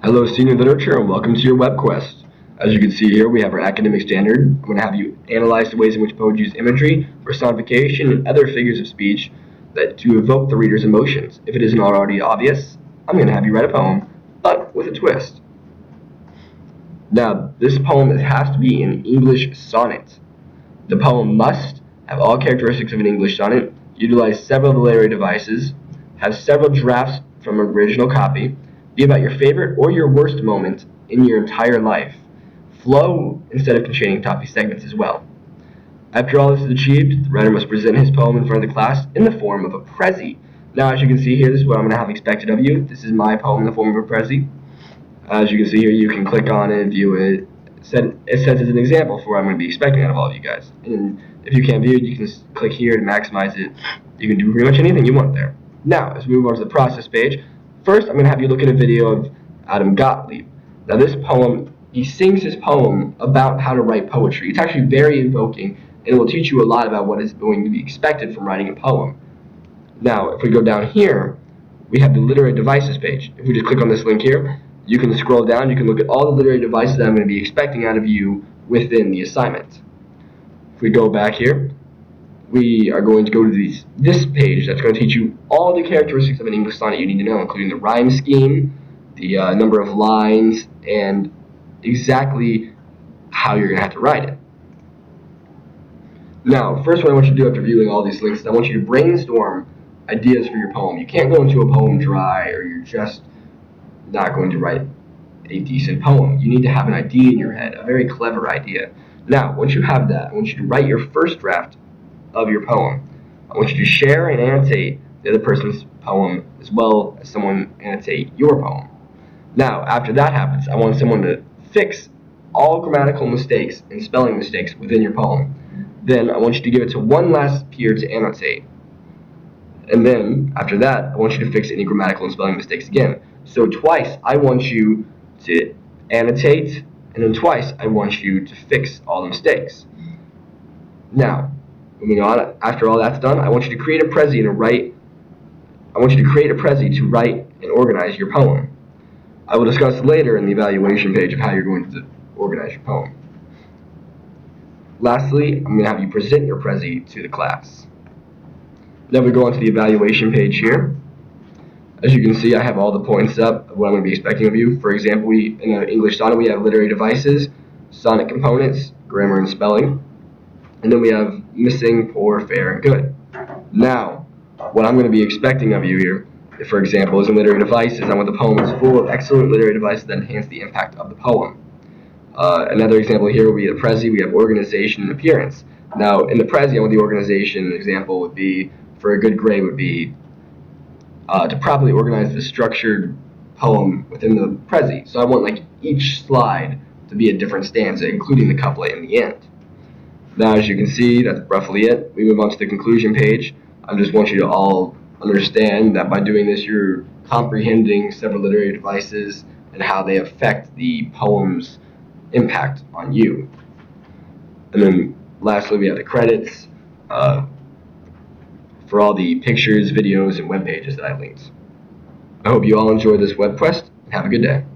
Hello senior literature and welcome to your web quest. As you can see here, we have our academic standard. I'm going to have you analyze the ways in which poets use imagery, personification, and other figures of speech to evoke the reader's emotions. If it isn't already obvious, I'm going to have you write a poem, but with a twist. Now, this poem has to be an English sonnet. The poem must have all characteristics of an English sonnet, utilize several literary devices, have several drafts from an original copy, be about your favorite or your worst moment in your entire life, flow instead of containing topic segments as well. After all this is achieved, the writer must present his poem in front of the class in the form of a prezi. Now, as you can see here, this is what I'm going to have expected of you. This is my poem in the form of a prezi. As you can see here, you can click on it, view it. It says as an example for what I'm going to be expecting out of all of you guys. And if you can't view it, you can just click here to maximize it. You can do pretty much anything you want there. Now, as we move on to the process page, first I'm going to have you look at a video of Adam Gottlieb. Now this poem, he sings his poem about how to write poetry. It's actually very evoking, and it will teach you a lot about what is going to be expected from writing a poem. Now, if we go down here, we have the literary devices page. If we just click on this link here, you can scroll down, you can look at all the literary devices that I'm going to be expecting out of you within the assignment. If we go back here, we are going to go to this page that's going to teach you all the characteristics of an English sonnet you need to know, including the rhyme scheme, the number of lines, and exactly how you're going to have to write it. Now, first what I want you to do after viewing all these links is I want you to brainstorm ideas for your poem. You can't go into a poem dry, or you're just not going to write a decent poem. You need to have an idea in your head, a very clever idea. Now, once you have that, I want you to write your first draft of your poem. I want you to share and annotate the other person's poem as well as someone annotate your poem. Now, after that happens, I want someone to fix all grammatical mistakes and spelling mistakes within your poem. Then I want you to give it to one last peer to annotate. And then, after that, I want you to fix any grammatical and spelling mistakes again. So twice, I want you to annotate, and then twice, I want you to fix all the mistakes. Now, moving on, after all that's done, I want you to create a prezi to write and organize your poem. I will discuss later in the evaluation page of how you're going to organize your poem. Lastly, I'm going to have you present your prezi to the class. Then we go on to the evaluation page here. As you can see, I have all the points up of what I'm going to be expecting of you. For example, in an English sonnet, we have literary devices, sonnet components, grammar and spelling, and then we have missing, poor, fair, and good. Now, what I'm going to be expecting of you here, for example, is in literary devices. I want the poem is full of excellent literary devices that enhance the impact of the poem. Another example here would be the prezi. We have organization and appearance. Now, in the prezi, I want the organization example would be, for a good grade, would be to properly organize the structured poem within the prezi. So I want like each slide to be a different stanza, including the couplet in the end. Now, as you can see, that's roughly it. We move on to the conclusion page. I just want you to all understand that by doing this, you're comprehending several literary devices and how they affect the poem's impact on you. And then lastly, we have the credits for all the pictures, videos, and web pages that I linked. I hope you all enjoy this web quest, and have a good day.